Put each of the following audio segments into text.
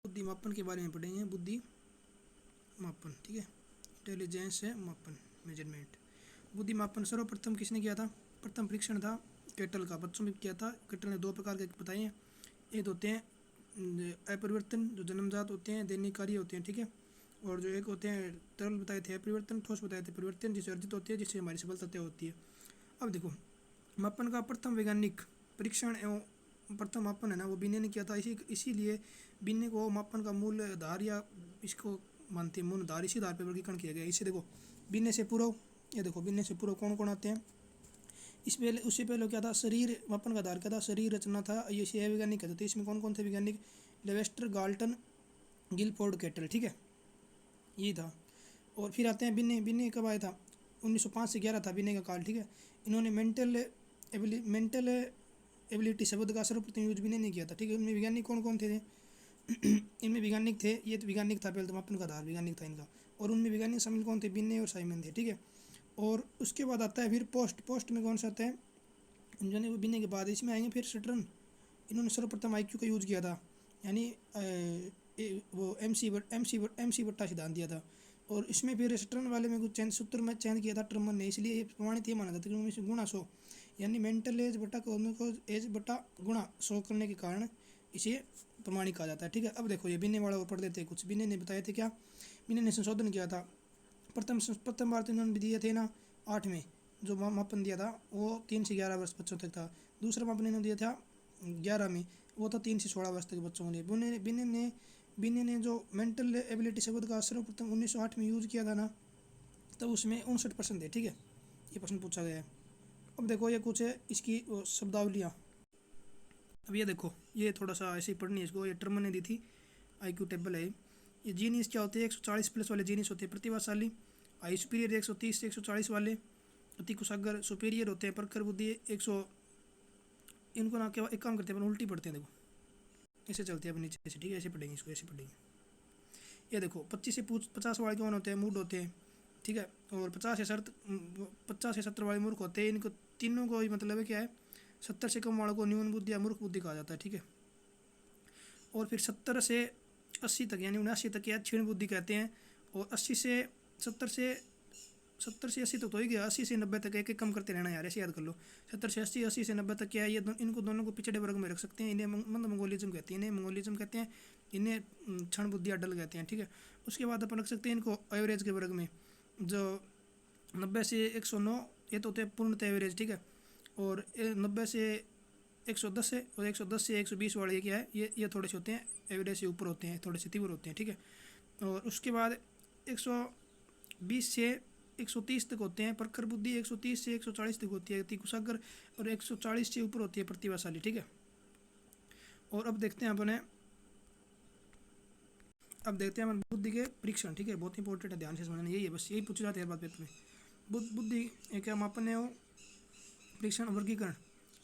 बुद्धि मापन के बारे में पढ़ेंगे। बुद्धि मापन, ठीक है, इंटेलिजेंस है मापन, मेजरमेंट। बुद्धि मापन सर्वप्रथम किसने किया था? प्रथम परीक्षण था केटल का, बच्चों में किया था। केटल ने दो प्रकार के बताए हैं, एक होते हैं अपरिवर्तन जो जन्मजात होते हैं, दैनिक कार्य होते हैं, ठीक है, और जो एक होते हैं तरल बताए थे अपरिवर्तन, ठोस बताए थे परिवर्तन, जिससे अर्जित होती है, जिससे हमारी सफलता तय होती है। अब देखो, मापन का प्रथम वैज्ञानिक परीक्षण एवं प्रथम मापन है ना वो बिन्ने ने किया था। इसीलिए बिन्ने को मापन का मूल आधार या इसको मानते हैं मूल आधार, इसी आधार पर वर्गीकरण किया गया। इसे देखो बिन्ने से पूर्व, ये देखो बिन्ने से पूर्व कौन कौन आते हैं। इस पहले उससे पहले क्या था, शरीर मापन का आधार क्या था, शरीर रचना था, ये छह वैज्ञानिक कहते थे। इसमें कौन कौन थे वैज्ञानिक? लेवेस्टर, गाल्टन, गिलफोर्ड, केटल, ठीक है, ये था। और फिर आते हैं बिन्ने। बिन्ने कब आया था? 1905 से 11 था बिन्ने का काल, ठीक है। इन्होंने मेंटल एबिलिटी शब्द का सर्वप्रथम यूज बिन्ने ने किया था, ठीक है। उनमें वैज्ञानिक कौन कौन थे? इनमें वैज्ञानिक थे, ये वैज्ञानिक था पहले तो, मापन का आधार वैज्ञानिक था इनका। और उनमें वैज्ञानिक शामिल कौन थे? बिन्ने और साइमन थे, ठीक है। और उसके बाद आता है फिर पोस्ट में कौन सा आता है? जो वो बिन्ने के बाद इसमें आएंगे फिर सटर्न। इन्होंने सर्वप्रथम आईक्यू का यूज़ किया था, यानी वो एम सी बट्टा सिद्धांत दिया था। और इसमें फिर सटर्न वाले में कुछ चेंज सूत्र में चेंज किया था टर्मन ने, इसलिए ये प्रमाणित ये माना जाता है कि गुणा 100, यानी मेंटल एज बटा कॉग्निटिव एज बटा गुणा 100 करने के कारण इसे प्रमाणित कहा जाता है, ठीक है। अब देखो ये बिन्ने वाला और पढ़ देते हैं कुछ। बिन्ने ने बताया थे क्या? बिन्ने ने संशोधन किया था। प्रथम बार तो इन्होंने दिए थे ना 8 में, जो मापन दिया था वो 3 से 11 वर्ष बच्चों तक था। दूसरा मापन इन्होंने दिया था 11 में, वो था 3 से 16 वर्ष तक बच्चों के लिए। बिन्ने ने जो मेंटल एबिलिटी शब्द का सर्वप्रथम 1908 में यूज़ किया था ना, तो उसमें 59% है, ठीक है। ये प्रश्न पूछा गया है। अब देखो ये कुछ है इसकी शब्दावलियाँ। अब ये देखो, ये थोड़ा सा ऐसे ही पढ़नी है इसको, ये टर्म ने दी थी, IQ टेबल है। ये जीनियस क्या होते हैं? 140 प्लस वाले जीनियस होते हैं प्रतिभाशाली। हाई सुपीरियर 130 से 140 वाले। अति कुशागर सुपीरियर होते हैं। प्रखर बुद्धि 100। इनको ना केवल एक काम करते हैं अपन उल्टी पढ़ते हैं, देखो ऐसे चलते हैं अपन नीचे से, ठीक है, ऐसे पढ़ेंगे इसको, ऐसे पढ़ेंगे। ये देखो 25 से 50 वाले कौन होते हैं? मूड होते हैं, ठीक है। और 50 से 70 वाले मूर्ख होते हैं। इनको तीनों को ही मतलब है क्या है, 70 से कम वालों को न्यून बुद्धि या मूर्ख बुद्धि कहा जाता है, ठीक है। और फिर 70 से 80 तक यानी 79 तक या क्षीण बुद्धि कहते हैं। और 80 से 70 से 80 तक तो ही गया, 80 से 90 तक एक एक कम करते रहना यार, ऐसे याद कर लो। 70 से 80, 80 से 90 तक क्या है, ये इनको दोनों को पिछड़े वर्ग में रख सकते हैं। इन्हें मंगोलिज्म कहते हैं, इन्हें क्षण बुद्धि अडल कहते हैं, ठीक है। उसके बाद अपन रख सकते हैं इनको एवरेज के वर्ग में, जो 90 से 109 ये तो होते हैं पूर्णतः एवरेज, ठीक है। और 90 से 110 है, और 110 से 120 वाले ये क्या है, ये थोड़े से होते हैं एवरेज से ऊपर होते हैं, थोड़े से तीव्र होते हैं, ठीक है। और उसके बाद 120 से 130 तक होते हैं प्रखर बुद्धि, 130 से 140 तक होती है अति कुशागर, और 140 से ऊपर होती है प्रतिभाशाली, ठीक है। और अब देखते हैं अपन बुद्धि के परीक्षण, ठीक है, बहुत इंपॉर्टेंट है, ध्यान से समझना, यही है बस, यही पूछा जाता है हर बात पेपर में। बुद्धि क्या मापन है वो परीक्षण वर्गीकरण।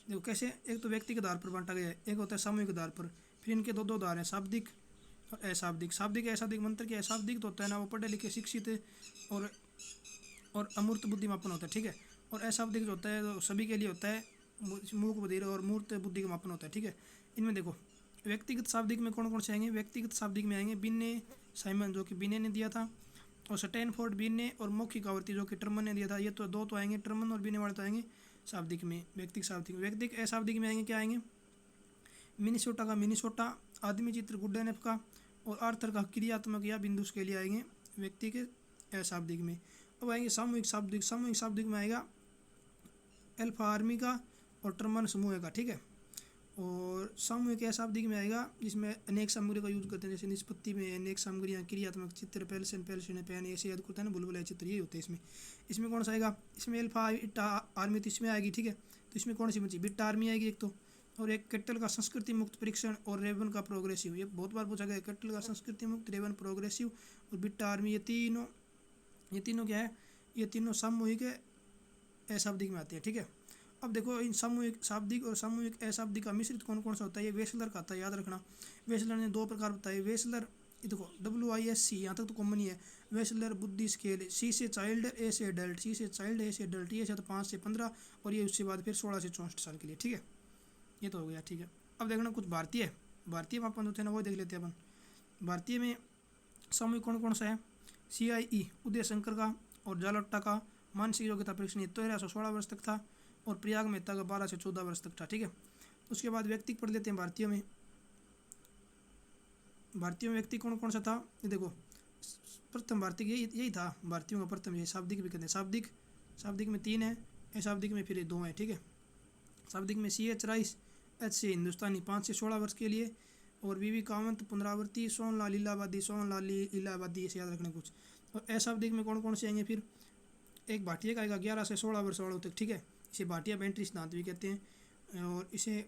देखो कैसे, एक तो व्यक्ति के आधार पर बांटा गया है, एक होता है सामूहिक आधार पर। फिर इनके दो आधार हैं, शाब्दिक और अशाब्दिक। शाब्दिक अशाब्दिक मंत्र के अशाब्दिक तो होता है ना वो पढ़े लिखे शिक्षित और अमूर्त बुद्धि मापन होता है, ठीक है। और अशाब्दिक जो होता है तो सभी के लिए होता है, मूक बधिर और मूर्त बुद्धि का मापन होता है, ठीक है। इनमें देखो व्यक्तिगत शाब्दिक में कौन कौन से आएंगे? व्यक्तिगत शाब्दिक में आएंगे बिन्ने, साइमन जो कि बिन्ने ने दिया था, और स्टैनफोर्ड बिन्ने, और मौखिक आवृत्ति जो कि टर्मन ने दिया था। ये तो दो तो आएंगे, टर्मन और बिन्ने वाले तो आएंगे शाब्दिक में। व्यक्तिगत शाब्दिक, व्यक्तिगत अशाब्दिक में आएंगे क्या आएंगे? मिनीसोटा का मिनीसोटा, आदमी चित्र गुड्डेनफ का, और आर्थर का क्रियात्मक या बिंदुस के लिए आएंगे व्यक्ति के अशाब्दिक में। अब आएंगे सामूहिक शाब्दिक। सामूहिक शाब्दिक में आएगा अल्फा आर्मी का और टर्मन समूह का, ठीक है। और सामूहिक अशाब्दिक में आएगा जिसमें अनेक सामग्री का यूज करते हैं, जैसे निष्पत्ति में अनेक सामग्रियाँ, क्रियात्मक चित्र, पेल्सन पेन, ऐसे याद करता है ना, बुलबुल चित्र, ये होते हैं इसमें। इसमें कौन सा आएगा? इसमें अल्फा आर्मी तो इसमें आएगी, ठीक है। तो इसमें कौन सी बची? बीटा आर्मी आएगी एक तो, और एक केटल का संस्कृति मुक्त परीक्षण, और रेवन का प्रोग्रेसिव। ये बहुत बार पूछा गया, केटल का संस्कृति मुक्त, रेवन प्रोग्रेसिव और बीटा आर्मी, ये तीनों क्या है? ये तीनों सामूहिक अशाब्दिक में आते हैं, ठीक है। अब देखो इन सामूहिक शाब्दिक और सामूहिक अशाब्दिक का मिश्रित कौन कौन सा होता है? ये वेसलर का आता है, याद रखना। वेसलर ने 2 प्रकार बताए। वेसलर ये देखो WISC, यहाँ तक तो कॉमन ही है। वेसलर बुद्धि स्केल, C से चाइल्ड, A से एडल्ट, C से चाइल्ड, A से एडल्ट, ये से तो 5 से 15, और ये उसके बाद फिर 16 से 64 साल के लिए, ठीक है। ये तो हो गया, ठीक है। अब देखना कुछ भारतीय मापन होते हैं ना, वो देख लेते हैं अपन। भारतीय में सामूहिक कौन कौन सा है? CIE उदय शंकर का और जालट्टा का। मानसिक योग्यता परीक्षण ये 13 से 16 वर्ष तक था और प्रयाग मेहता का 12 से 14 वर्ष तक था, ठीक है। उसके बाद व्यक्ति पढ़ लेते हैं भारतीयों में। भारतीयों में व्यक्ति कौन कौन सा था? ये देखो, प्रथम भारतीय यही था भारतीयों का प्रथम। ये शाब्दिक भी कहते हैं। शाब्दिक में 3 है, अशाब्दिक में फिर 2 है, ठीक है। शाब्दिक में CH राइस, H से हिंदुस्तानी 5 से 16 वर्ष के लिए, और VV कामत पुनरावृत्ति, सोनलाल इलाहाबादी ऐसे याद रखना कुछ। और अशाब्दिक में कौन कौन से आएंगे फिर? एक भाटिया का आएगा 11 से 16 वर्ष वालों तक, ठीक है। इसे भाटिया बेंट्री सिद्धांत भी कहते हैं, और इसे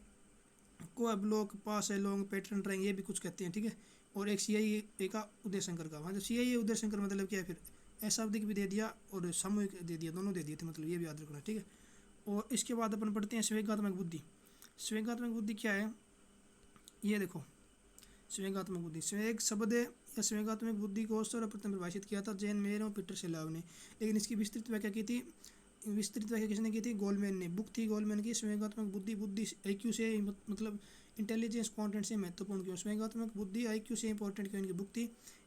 को ब्लॉक पास है लॉन्ग पैटर्न ड्राइंग ये भी कुछ कहते हैं, ठीक है। और एक CIE का उदय शंकर का, मतलब CIE उदय शंकर मतलब क्या है फिर? अशाब्दिक भी दे दिया और सामूहिक दे दिया, दोनों दे दिए थे, मतलब ये भी याद रखना, ठीक है। और इसके बाद अपन पढ़ते हैं संवेगात्मक बुद्धि। संवेगात्मक बुद्धि क्या है? ये देखो, संवेगात्मक बुद्धि, संवेग शब्द है या संवेगात्मक बुद्धि को सर्वप्रथम परिभाषित किया था जैन मेयर और पीटर सेलाव ने, लेकिन इसकी विस्तृत व्याख्या की थी। विस्तृत व्याख्या किसने की थी? गोलमैन ने। बुक थी गोलमैन की संवेगात्मक बुद्धि। बुद्धि IQ से मतलब इंटेलिजेंस क्वांटेंट से महत्वपूर्ण क्यों? संवेगात्मक बुद्धि IQ से इंपॉर्टेंट क्यों? इनकी बुक थी।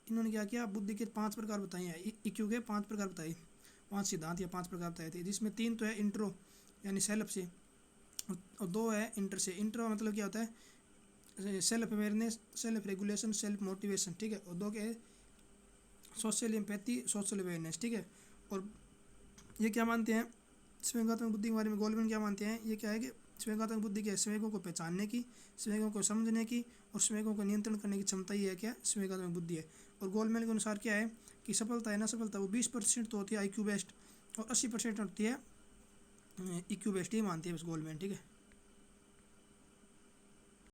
इन्होंने क्या किया? बुद्धि के 5 प्रकार बताए हैं। IQ के 5 प्रकार बताए, 5 सिद्धांत या 5 प्रकार बताए थे, जिसमें 3 तो है इंट्रो यानी सेल्फ से, और 2 है इंटर से। इंट्रो मतलब क्या होता है? Self awareness, self regulation, self motivation, ठीक है। और 2 के सोशल एम्पैथी, सोशल अवेयरनेस, ठीक है। और ये क्या मानते हैं संवेगात्मक बुद्धि के बारे में? गोलमैन क्या मानते हैं? ये क्या है कि संवेगात्मक बुद्धि क्या है? संवेगों को पहचानने की, संवेगों को समझने की और संवेगों को नियंत्रण करने की क्षमता ही है क्या? संवेगात्मक बुद्धि है। और गोलमैन के अनुसार क्या है कि सफलता है ना सफलता वो 20% तो होती है IQ बेस्ड और 80% होती है IQ बेस्ड, ये मानती है बस गोलमैन, ठीक है।